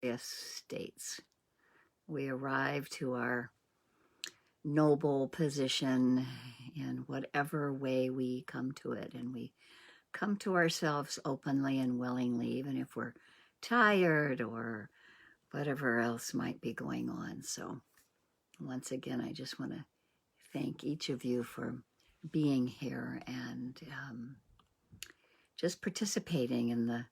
various states. We arrive to our noble position in whatever way we come to it, and we come to ourselves openly and willingly, even if we're tired or whatever else might be going on. So once again, I just want to thank each of you for being here and just participating in the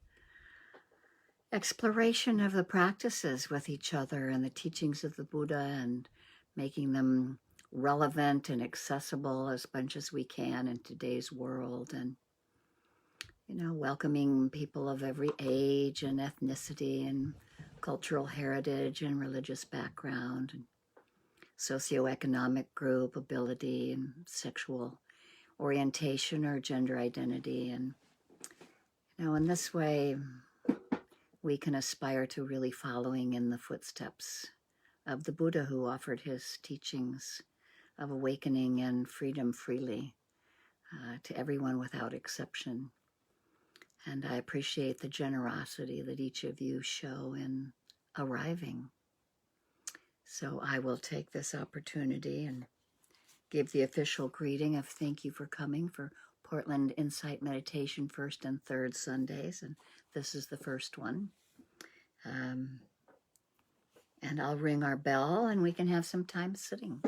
exploration of the practices with each other and the teachings of the Buddha, and making them relevant and accessible as much as we can in today's world, and welcoming people of every age and ethnicity and cultural heritage and religious background and socioeconomic group, ability, and sexual orientation or gender identity. And in this way we can aspire to really following in the footsteps of the Buddha, who offered his teachings of awakening and freedom freely to everyone without exception. And I appreciate the generosity that each of you show in arriving. So I will take this opportunity and give the official greeting of thank you for coming for Portland Insight Meditation first and third Sundays, and this is the first one. And I'll ring our bell and we can have some time sitting.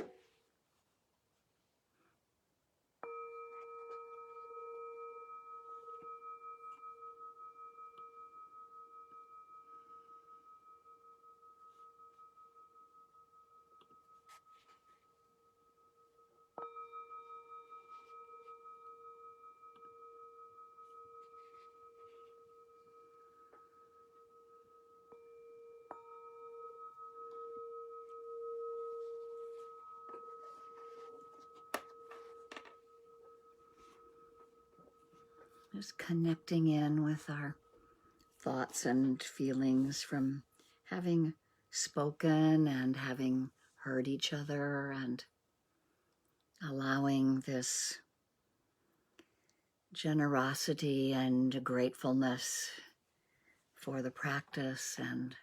Just connecting in with our thoughts and feelings from having spoken and having heard each other, and allowing this generosity and gratefulness for the practice and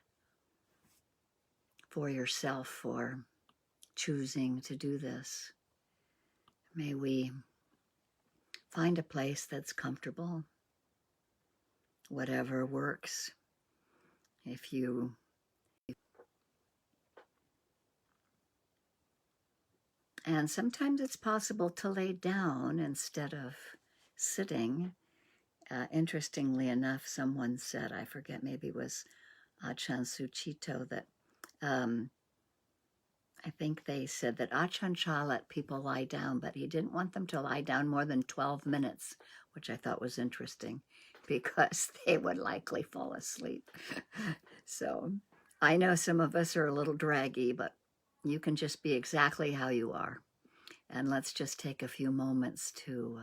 for yourself for choosing to do this. May we find a place that's comfortable, whatever works. And sometimes it's possible to lay down instead of sitting. Interestingly enough, someone said, I forget, maybe it was Achan Suchito, that I think they said that Achan Cha let people lie down, but he didn't want them to lie down more than 12 minutes, which I thought was interesting because they would likely fall asleep. So I know some of us are a little draggy, but you can just be exactly how you are. And let's just take a few moments to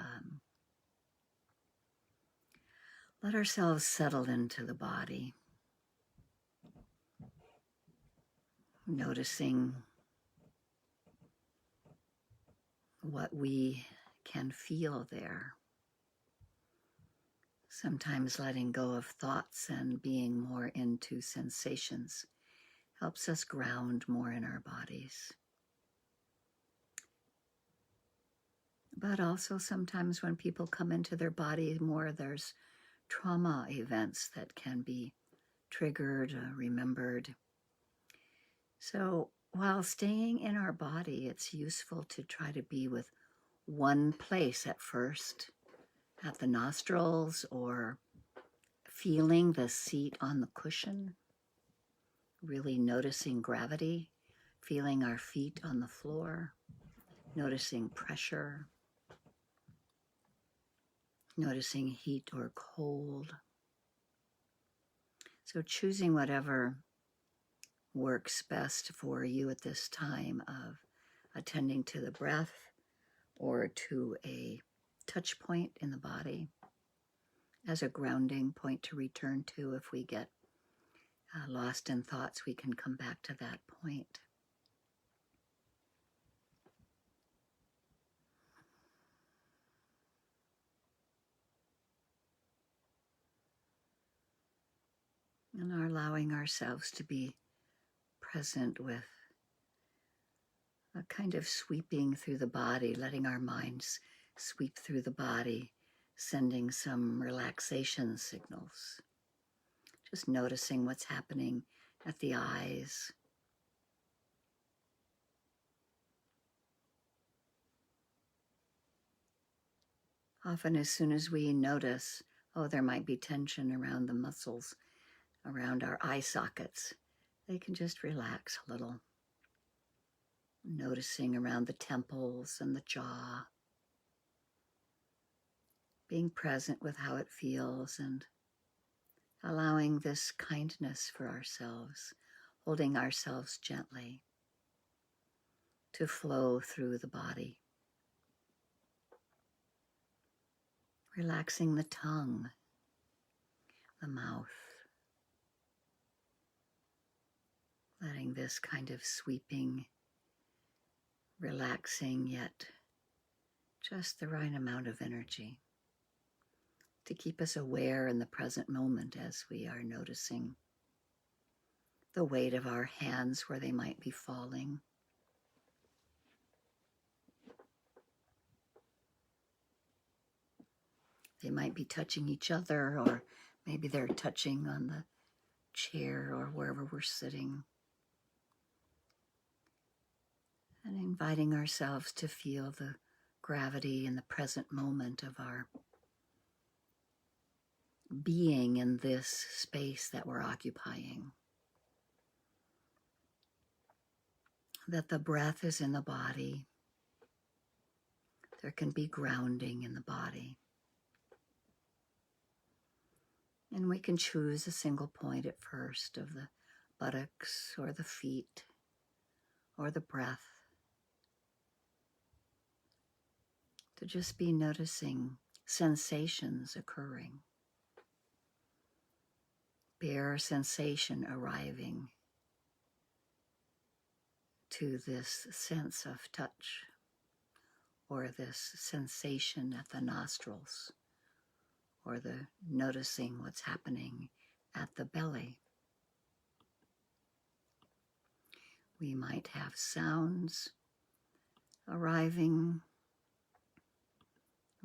let ourselves settle into the body, noticing what we can feel there. Sometimes letting go of thoughts and being more into sensations helps us ground more in our bodies. But also sometimes when people come into their body more, there's trauma events that can be triggered, remembered. So while staying in our body, it's useful to try to be with one place at first, at the nostrils, or feeling the seat on the cushion, really noticing gravity, feeling our feet on the floor, noticing pressure, noticing heat or cold. So choosing whatever works best for you at this time of attending to the breath or to a touch point in the body as a grounding point to return to. If we get lost in thoughts, we can come back to that point. And are allowing ourselves to be present with a kind of sweeping through the body, letting our minds sweep through the body, sending some relaxation signals. Just noticing what's happening at the eyes. Often as soon as we notice, oh, there might be tension around the muscles, around our eye sockets, they can just relax a little. Noticing around the temples and the jaw. Being present with how it feels and allowing this kindness for ourselves, holding ourselves gently to flow through the body. Relaxing the tongue, the mouth, letting this kind of sweeping, relaxing yet just the right amount of energy to keep us aware in the present moment as we are noticing the weight of our hands where they might be falling. They might be touching each other, or maybe they're touching on the chair or wherever we're sitting. And inviting ourselves to feel the gravity in the present moment of our being in this space that we're occupying. That the breath is in the body. There can be grounding in the body. And we can choose a single point at first of the buttocks or the feet or the breath to just be noticing sensations occurring. Bare sensation arriving to this sense of touch or this sensation at the nostrils or the noticing what's happening at the belly. We might have sounds arriving.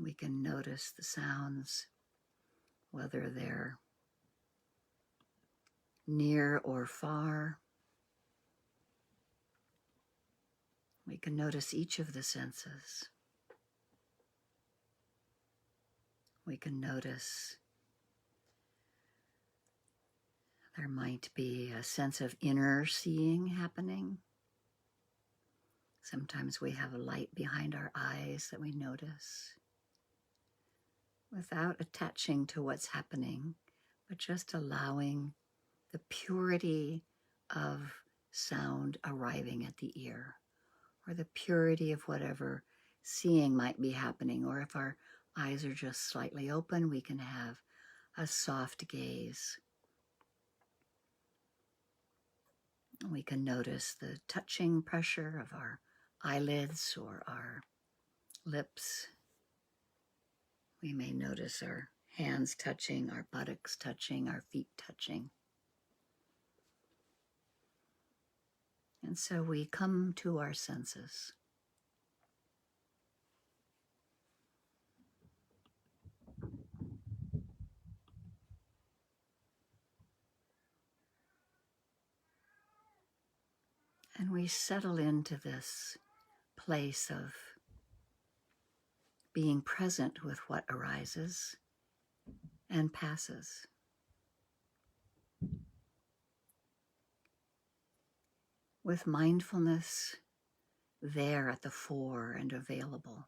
We can notice the sounds, whether they're near or far. We can notice each of the senses. We can notice there might be a sense of inner seeing happening. Sometimes we have a light behind our eyes that we notice without attaching to what's happening, but just allowing the purity of sound arriving at the ear, or the purity of whatever seeing might be happening. Or if our eyes are just slightly open, we can have a soft gaze. We can notice the touching pressure of our eyelids or our lips. We may notice our hands touching, our buttocks touching, our feet touching. And so we come to our senses. And we settle into this place of being present with what arises and passes. With mindfulness there at the fore and available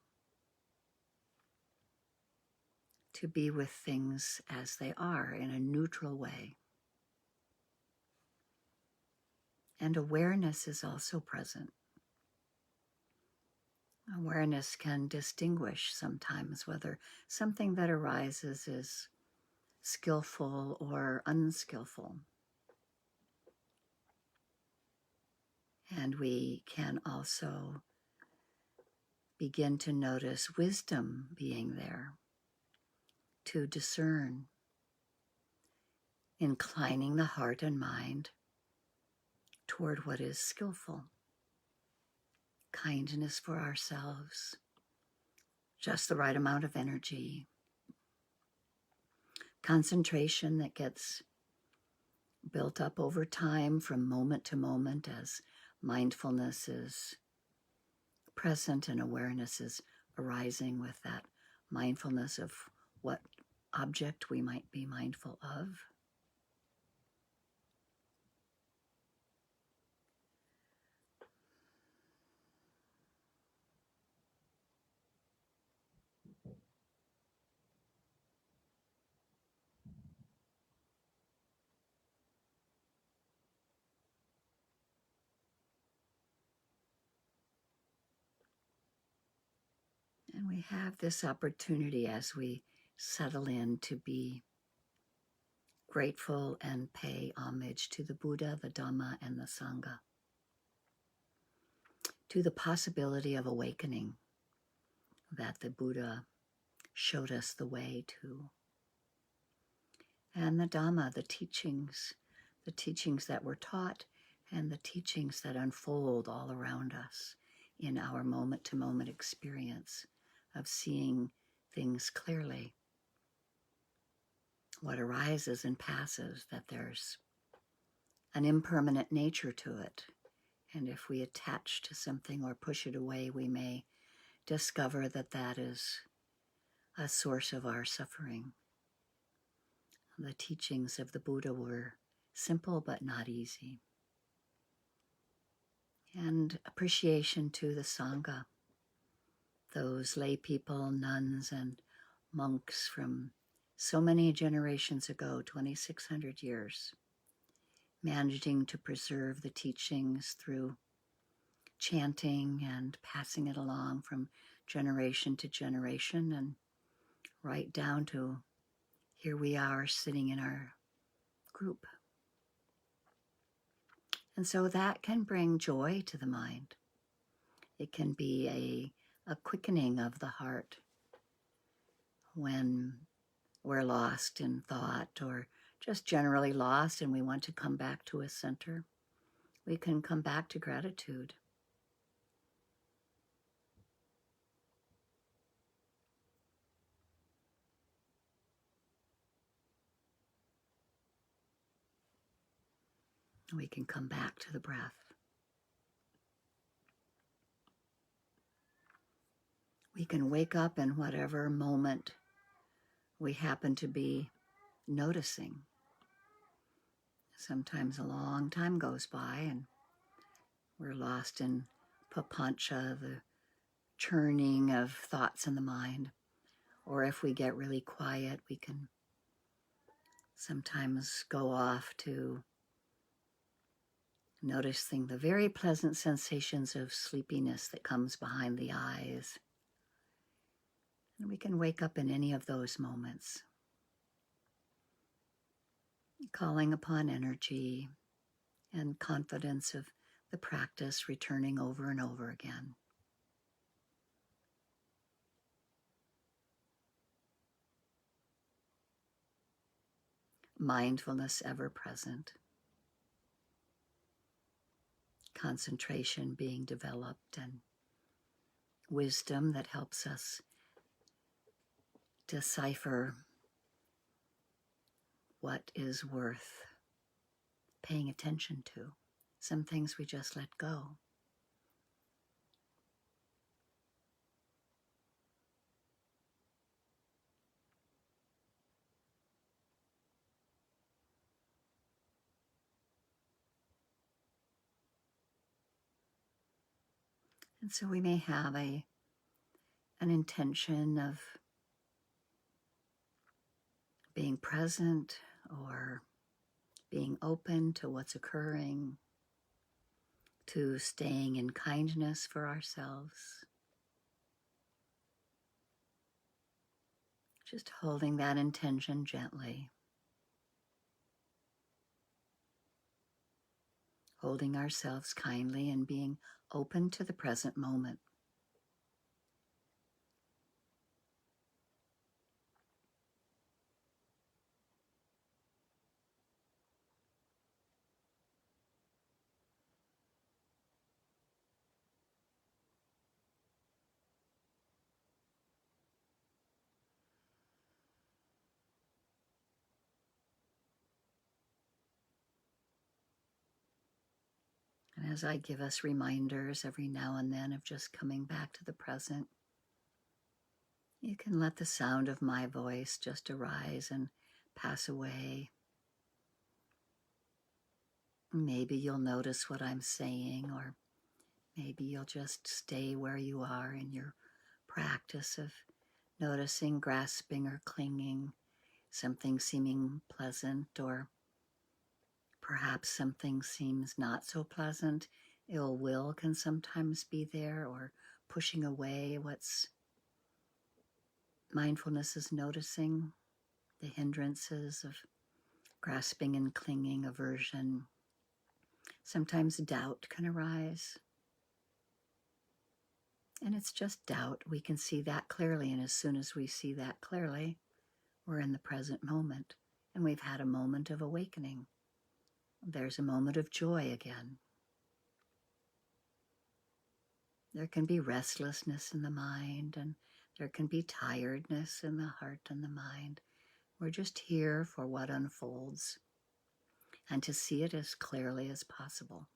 to be with things as they are in a neutral way. And awareness is also present. Awareness can distinguish sometimes whether something that arises is skillful or unskillful. And we can also begin to notice wisdom being there, to discern inclining the heart and mind toward what is skillful, kindness for ourselves, just the right amount of energy, concentration that gets built up over time from moment to moment as mindfulness is present and awareness is arising with that mindfulness of what object we might be mindful of. And we have this opportunity as we settle in to be grateful and pay homage to the Buddha, the Dhamma, and the Sangha, to the possibility of awakening that the Buddha showed us the way to, and the Dhamma, the teachings that were taught and the teachings that unfold all around us in our moment-to-moment experience of seeing things clearly. What arises and passes, that there's an impermanent nature to it. And if we attach to something or push it away, we may discover that that is a source of our suffering. The teachings of the Buddha were simple but not easy. And appreciation to the Sangha, those lay people, nuns and monks from so many generations ago, 2,600 years, managing to preserve the teachings through chanting and passing it along from generation to generation, and right down to here we are sitting in our group. And so that can bring joy to the mind. It can be a quickening of the heart when we're lost in thought or just generally lost and we want to come back to a center. We can come back to gratitude. We can come back to the breath. We can wake up in whatever moment we happen to be noticing. Sometimes a long time goes by and we're lost in papancha, the churning of thoughts in the mind. Or if we get really quiet, we can sometimes go off to noticing the very pleasant sensations of sleepiness that comes behind the eyes. And we can wake up in any of those moments, calling upon energy and confidence of the practice returning over and over again. Mindfulness ever present. Concentration being developed and wisdom that helps us decipher what is worth paying attention to. Some things we just let go. And so we may have an intention of being present or being open to what's occurring, to staying in kindness for ourselves. Just holding that intention gently. Holding ourselves kindly and being open to the present moment. as I give us reminders every now and then of just coming back to the present, you can let the sound of my voice just arise and pass away. Maybe you'll notice what I'm saying, or maybe you'll just stay where you are in your practice of noticing, grasping, or clinging, something seeming pleasant, or perhaps something seems not so pleasant. Ill will can sometimes be there, or pushing away what's mindfulness is noticing, the hindrances of grasping and clinging, aversion. Sometimes doubt can arise. And it's just doubt. We can see that clearly. And as soon as we see that clearly, we're in the present moment. And we've had a moment of awakening. There's a moment of joy again. There can be restlessness in the mind, and there can be tiredness in the heart and the mind. We're just here for what unfolds and to see it as clearly as possible.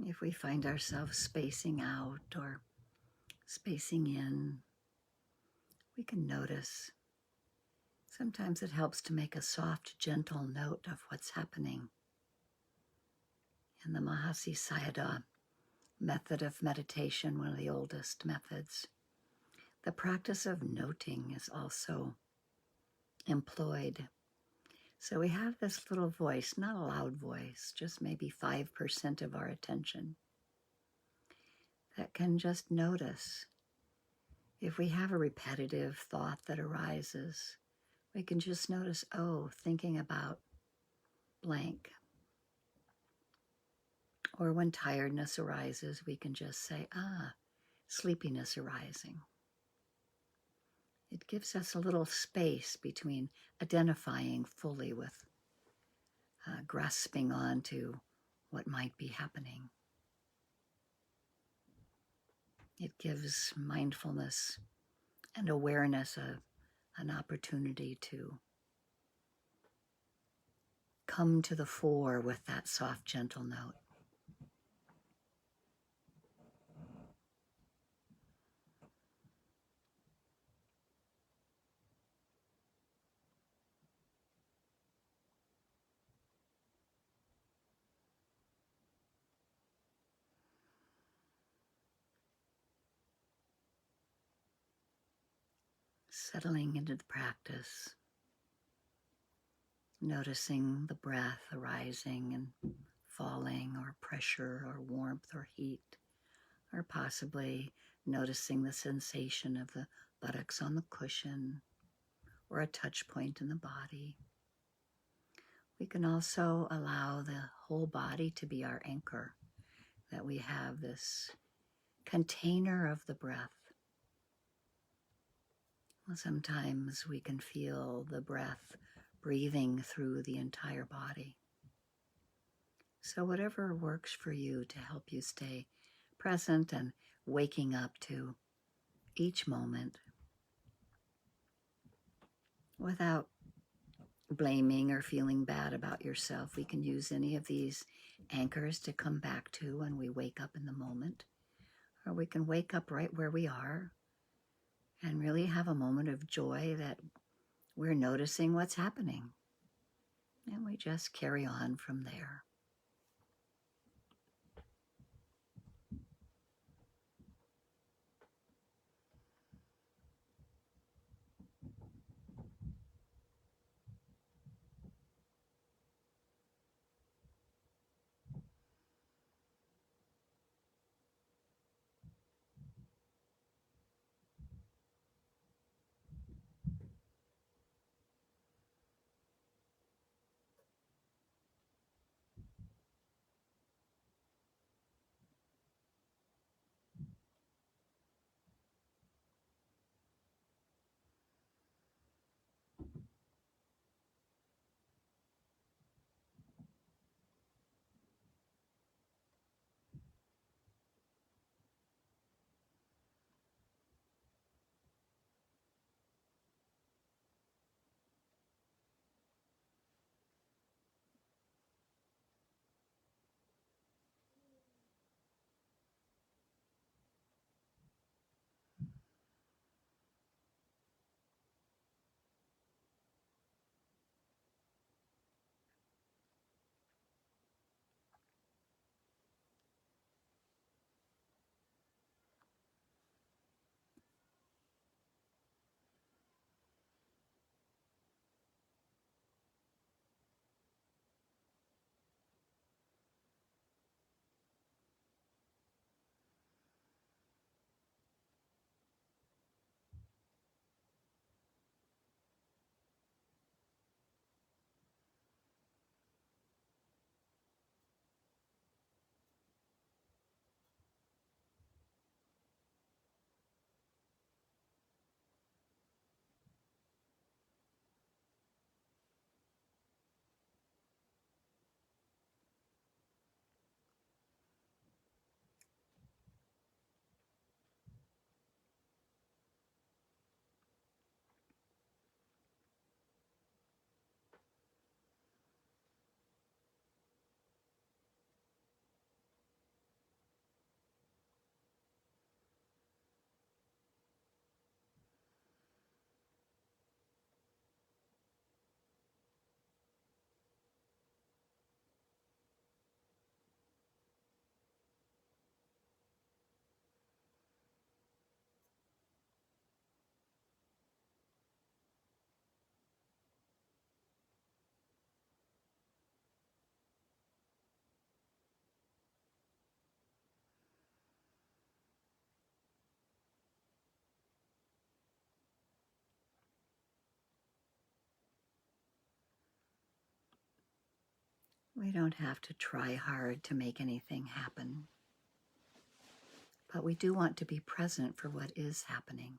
If we find ourselves spacing out or spacing in, we can notice. Sometimes it helps to make a soft, gentle note of what's happening. In the Mahasi Sayadaw method of meditation, one of the oldest methods, the practice of noting is also employed. So we have this little voice, not a loud voice, just maybe 5% of our attention, that can just notice. If we have a repetitive thought that arises, we can just notice, oh, thinking about blank. Or when tiredness arises, we can just say, sleepiness arising. It gives us a little space between identifying fully with grasping on to what might be happening. It gives mindfulness and awareness an opportunity to come to the fore with that soft, gentle note. Settling into the practice, noticing the breath arising and falling, or pressure or warmth or heat, or possibly noticing the sensation of the buttocks on the cushion or a touch point in the body. We can also allow the whole body to be our anchor, that we have this container of the breath. Well, sometimes we can feel the breath breathing through the entire body. So whatever works for you to help you stay present and waking up to each moment without blaming or feeling bad about yourself. We can use any of these anchors to come back to when we wake up in the moment, or we can wake up right where we are and really have a moment of joy that we're noticing what's happening. And we just carry on from there. We don't have to try hard to make anything happen, but we do want to be present for what is happening.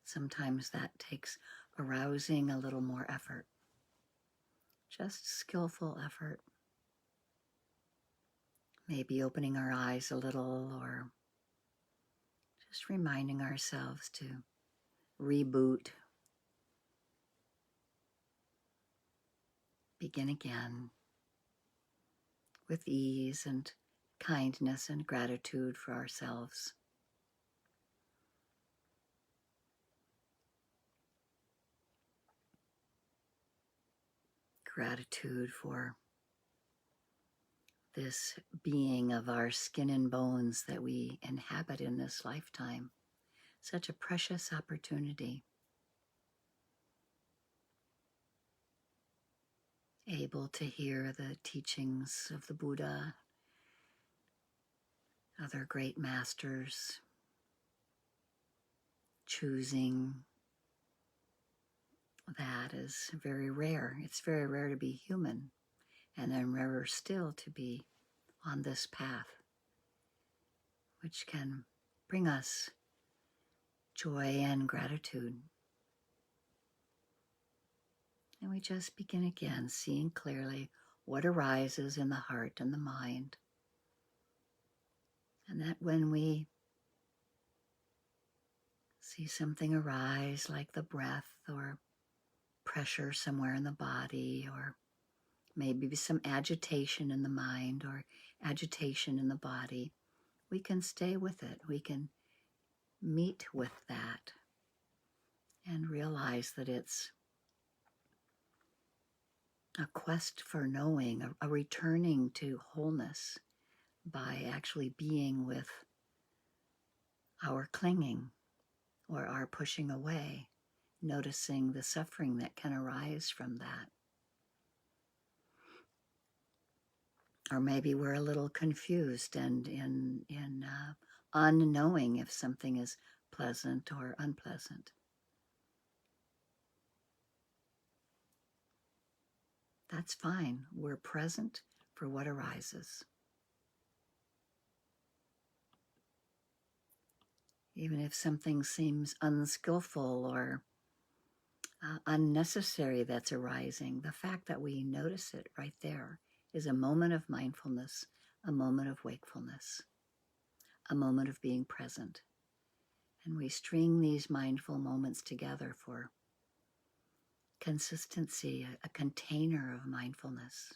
Sometimes that takes arousing a little more effort, just skillful effort. Maybe opening our eyes a little, or just reminding ourselves to reboot, begin again with ease and kindness and gratitude for ourselves. Gratitude for this being of our skin and bones that we inhabit in this lifetime. Such a precious opportunity. Able to hear the teachings of the Buddha, other great masters, choosing that is very rare. It's very rare to be human, and then rarer still to be on this path, which can bring us joy and gratitude. And we just begin again, seeing clearly what arises in the heart and the mind. And that when we see something arise like the breath or pressure somewhere in the body, or maybe some agitation in the mind or agitation in the body, we can stay with it. We can meet with that and realize that it's a quest for knowing, a returning to wholeness by actually being with our clinging or our pushing away, noticing the suffering that can arise from that. Or maybe we're a little confused and in unknowing if something is pleasant or unpleasant. That's fine. We're present for what arises. Even if something seems unskillful or unnecessary that's arising, the fact that we notice it right there is a moment of mindfulness, a moment of wakefulness, a moment of being present. And we string these mindful moments together for consistency, a container of mindfulness.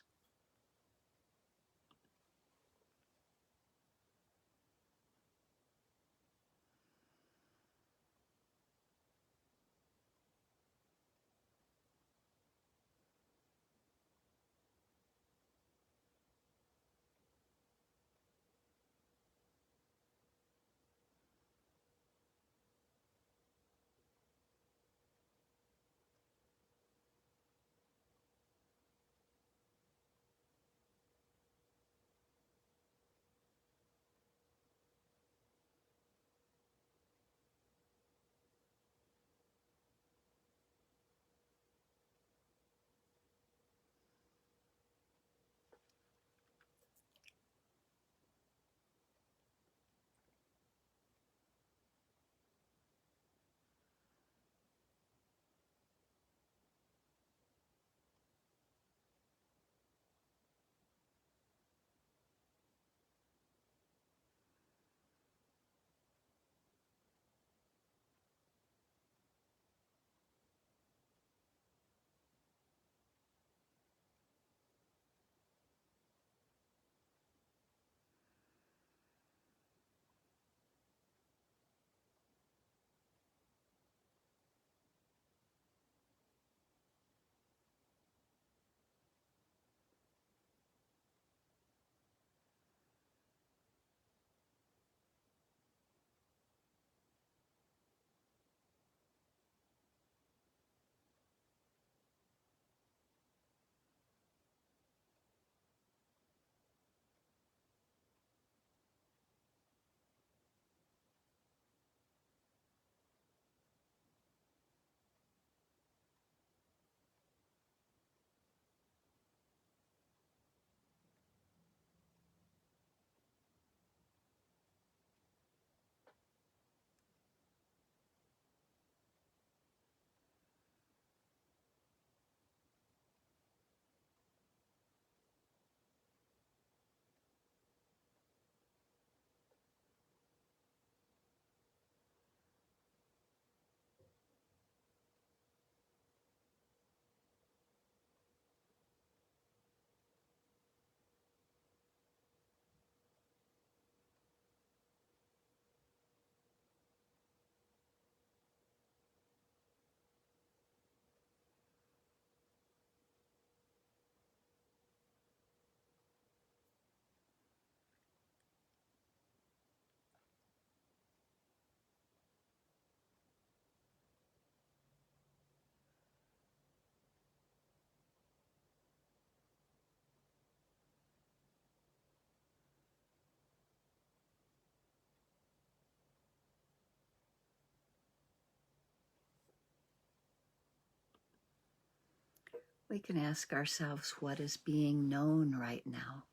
we can ask ourselves, what is being known right now?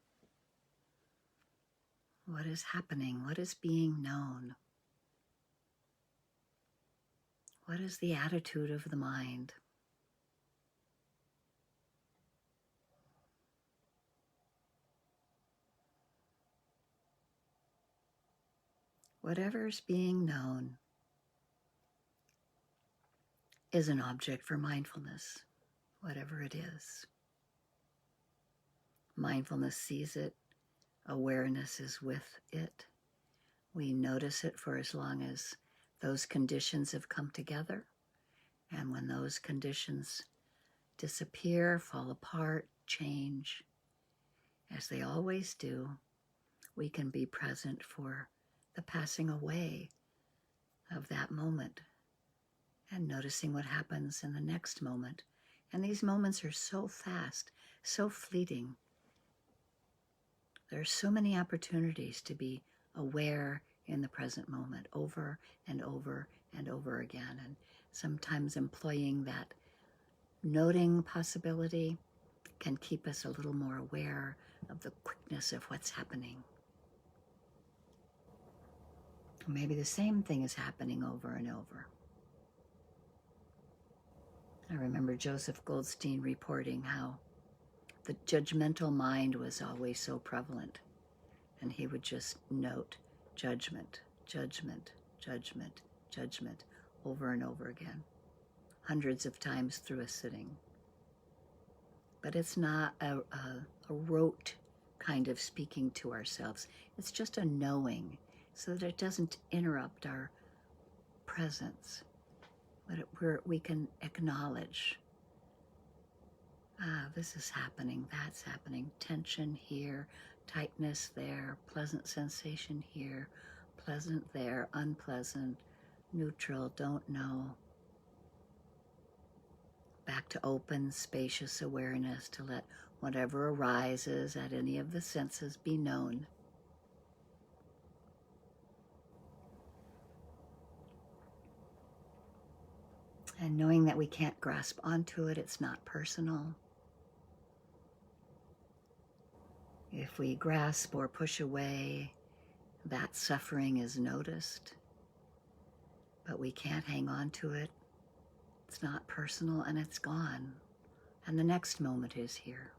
What is happening? What is being known? What is the attitude of the mind? Whatever is being known is an object for mindfulness, whatever it is. Mindfulness sees it, awareness is with it. We notice it for as long as those conditions have come together. And when those conditions disappear, fall apart, change, as they always do, we can be present for the passing away of that moment and noticing what happens in the next moment. And these moments are so fast, so fleeting. There are so many opportunities to be aware in the present moment over and over and over again. And sometimes employing that noting possibility can keep us a little more aware of the quickness of what's happening. Maybe the same thing is happening over and over. I remember Joseph Goldstein reporting how the judgmental mind was always so prevalent, and he would just note judgment, judgment, judgment, judgment over and over again, hundreds of times through a sitting. But it's not a rote kind of speaking to ourselves. It's just a knowing so that it doesn't interrupt our presence, but we can acknowledge, this is happening, that's happening, tension here, tightness there, pleasant sensation here, pleasant there, unpleasant, neutral, don't know. Back to open, spacious awareness to let whatever arises at any of the senses be known. And knowing that we can't grasp onto it, it's not personal. If we grasp or push away, that suffering is noticed, but we can't hang on to it. It's not personal and it's gone. And the next moment is here.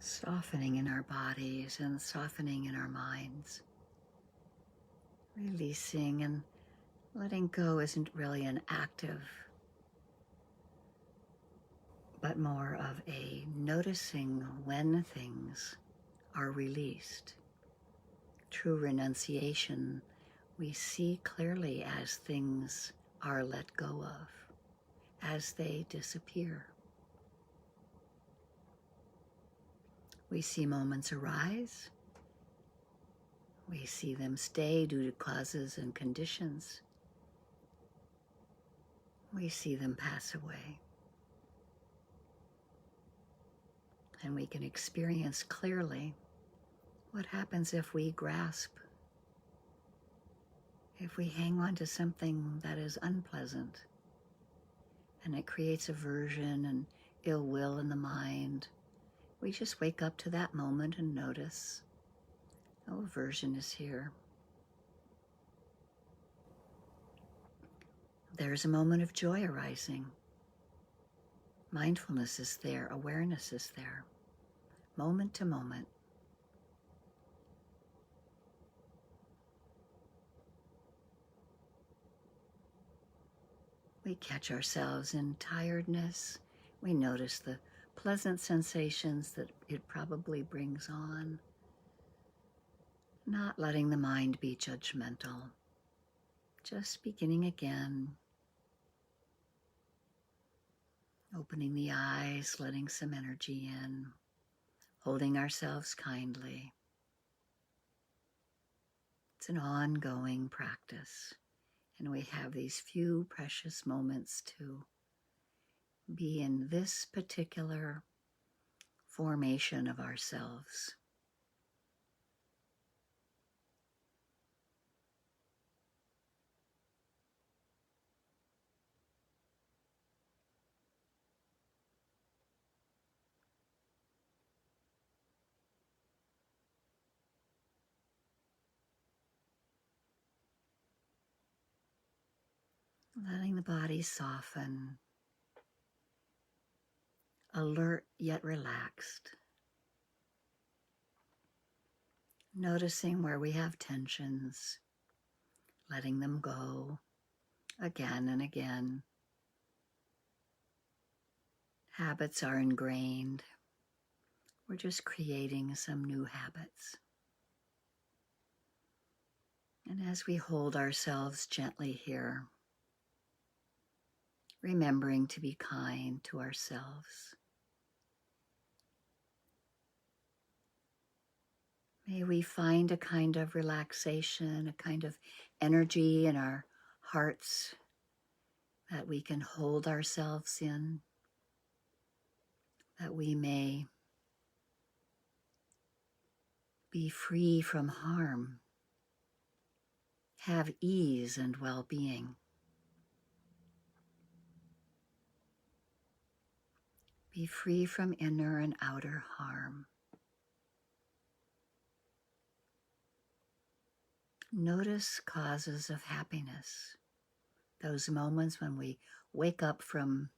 Softening in our bodies and softening in our minds. Releasing and letting go isn't really an active, but more of a noticing when things are released. True renunciation we see clearly as things are let go of as they disappear. We see moments arise. We see them stay due to causes and conditions. We see them pass away. And we can experience clearly what happens if we grasp, if we hang on to something that is unpleasant, and it creates aversion and ill will in the mind. We just wake up to that moment and notice, oh, aversion is here. There's a moment of joy arising. Mindfulness is there, awareness is there, moment to moment. We catch ourselves in tiredness. We notice the pleasant sensations that it probably brings on, not letting the mind be judgmental, just beginning again, opening the eyes, letting some energy in, holding ourselves kindly. It's an ongoing practice, and we have these few precious moments to be in this particular formation of ourselves. Letting the body soften, alert yet relaxed. Noticing where we have tensions, letting them go again and again. Habits are ingrained. We're just creating some new habits. And as we hold ourselves gently here, remembering to be kind to ourselves, may we find a kind of relaxation, a kind of energy in our hearts that we can hold ourselves in, that we may be free from harm, have ease and well-being. Be free from inner and outer harm. Notice causes of happiness, those moments when we wake up from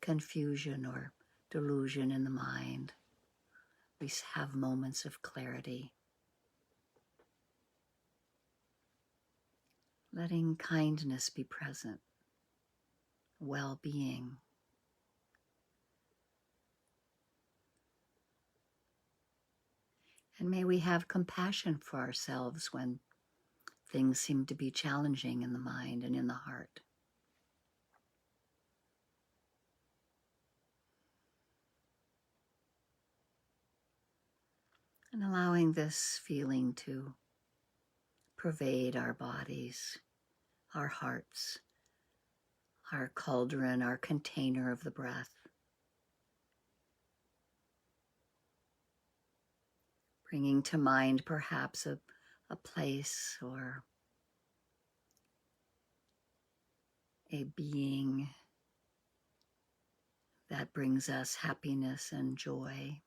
confusion or delusion in the mind. We have moments of clarity. Letting kindness be present, well-being. And may we have compassion for ourselves when things seem to be challenging in the mind and in the heart. And allowing this feeling to pervade our bodies, our hearts, our cauldron, our container of the breath. Bringing to mind perhaps a place or a being that brings us happiness and joy.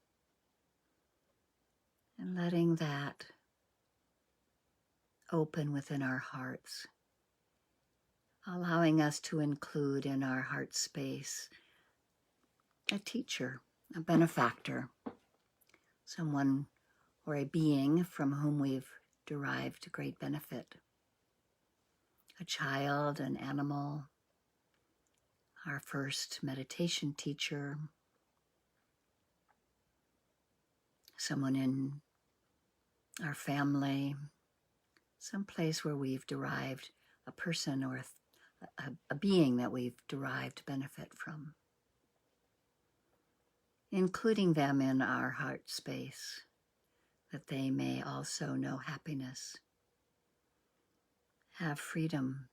And letting that open within our hearts, allowing us to include in our heart space a teacher, a benefactor, someone or a being from whom we've derived great benefit. A child, an animal, our first meditation teacher, someone in our family, some place where we've derived a person or a being that we've derived benefit from, including them in our heart space, that they may also know happiness, have freedom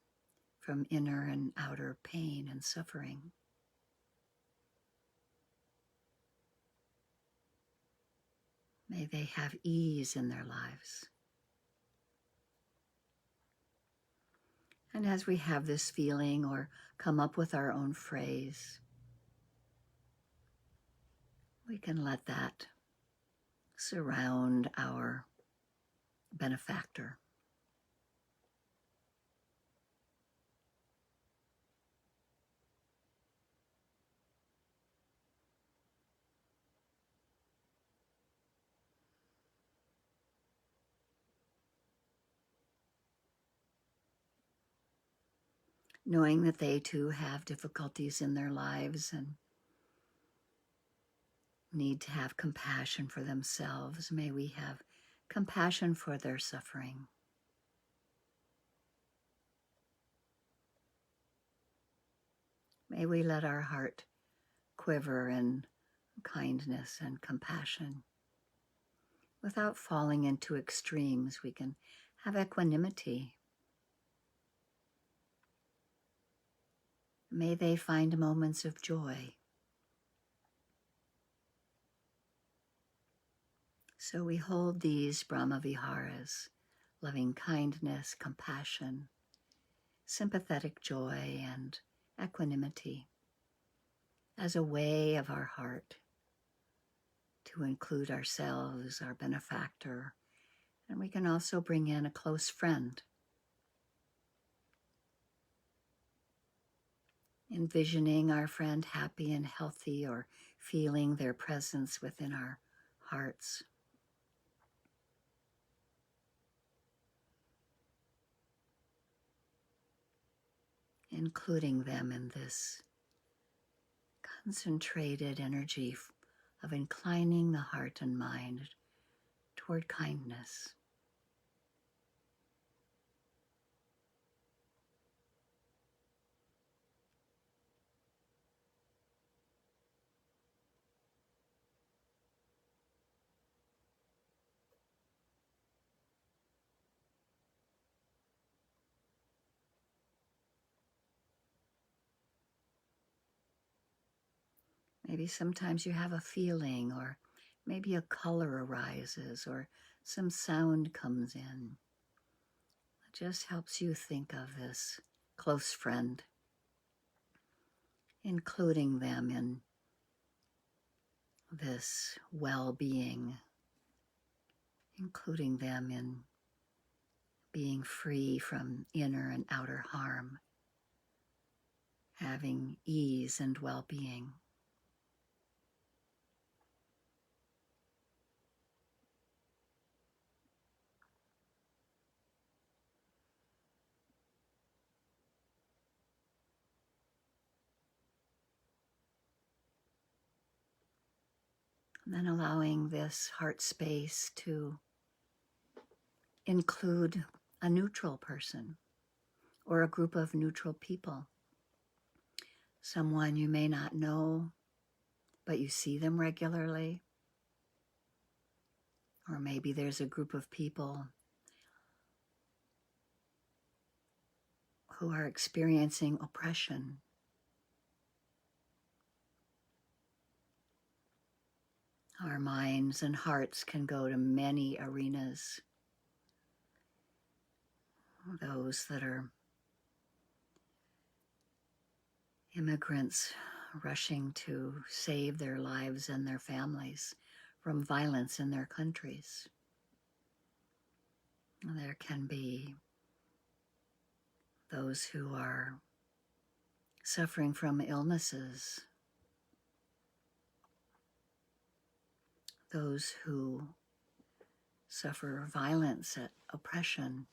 from inner and outer pain and suffering. May they have ease in their lives. And as we have this feeling or come up with our own phrase, we can let that surround our benefactor. Knowing that they too have difficulties in their lives and need to have compassion for themselves, may we have compassion for their suffering. May we let our heart quiver in kindness and compassion. Without falling into extremes, we can have equanimity. May they find moments of joy. So we hold these Brahma Viharas, loving kindness, compassion, sympathetic joy, and equanimity, as a way of our heart to include ourselves, our benefactor, and we can also bring in a close friend. Envisioning our friend happy and healthy, or feeling their presence within our hearts. Including them in this concentrated energy of inclining the heart and mind toward kindness. Maybe sometimes you have a feeling, or maybe a color arises, or some sound comes in. It just helps you think of this close friend, including them in this well-being, including them in being free from inner and outer harm, having ease and well-being. And then allowing this heart space to include a neutral person or a group of neutral people. Someone you may not know, but you see them regularly. Or maybe there's a group of people who are experiencing oppression. Our minds and hearts can go to many arenas. Those that are immigrants rushing to save their lives and their families from violence in their countries. There can be those who are suffering from illnesses, those who suffer violence, oppression,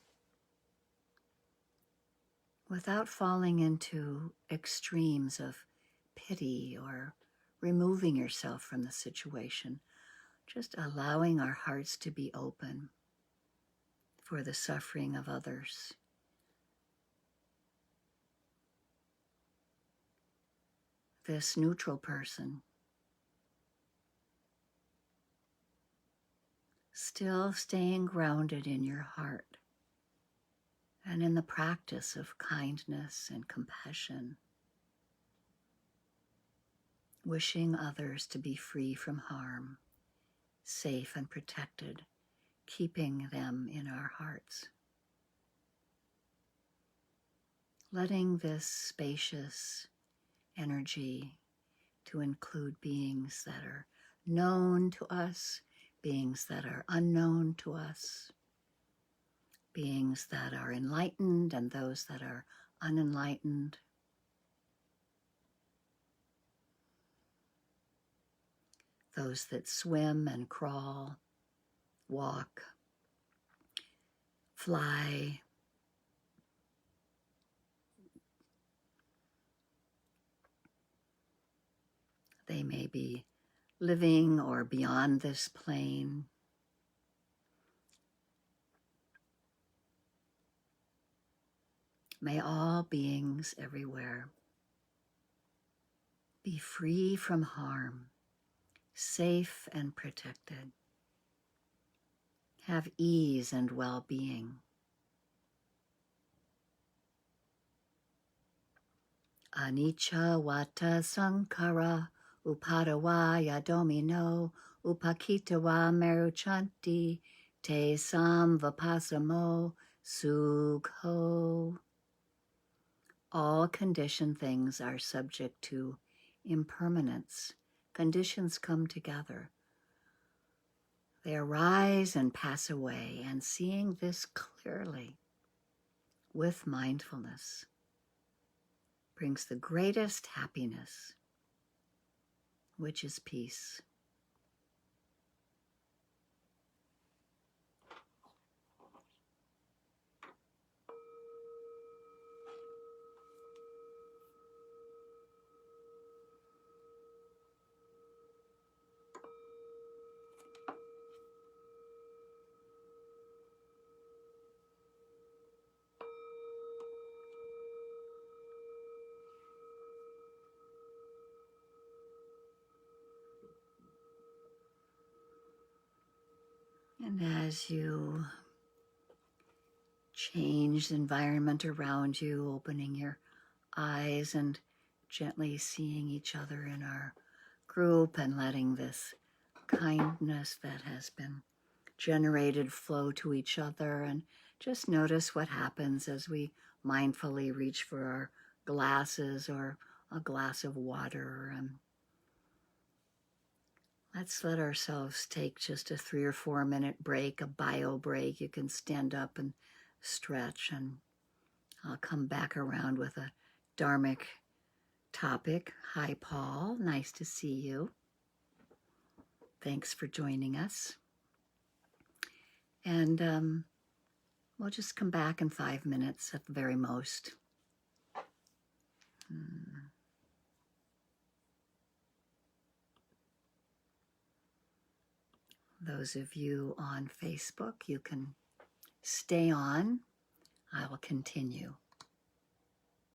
without falling into extremes of pity or removing yourself from the situation, just allowing our hearts to be open for the suffering of others. this neutral person, still staying grounded in your heart and in the practice of kindness and compassion, wishing others to be free from harm, safe and protected, keeping them in our hearts. Letting this spacious energy to include beings that are known to us, beings that are unknown to us, beings that are enlightened and those that are unenlightened. Those that swim and crawl, walk, fly, they may be living or beyond this plane. May all beings everywhere be free from harm, safe and protected, have ease and well-being. Anicca vata sankhara upadavaya domino upakitawa meruchanti te samvapasamo sukho. All conditioned things are subject to impermanence. Conditions come together. They arise and pass away, and seeing this clearly with mindfulness brings the greatest happiness, which is peace. And as you change the environment around you, opening your eyes and gently seeing each other in our group and letting this kindness that has been generated flow to each other, and just notice what happens as we mindfully reach for our glasses or a glass of water. Let's let ourselves take just a 3 or 4 minute break, a bio break. You can stand up and stretch, and I'll come back around with a dharmic topic. Hi, Paul. Nice to see you. Thanks for joining us. And we'll just come back in 5 minutes at the very most. Those of you on Facebook, you can stay on. I will continue.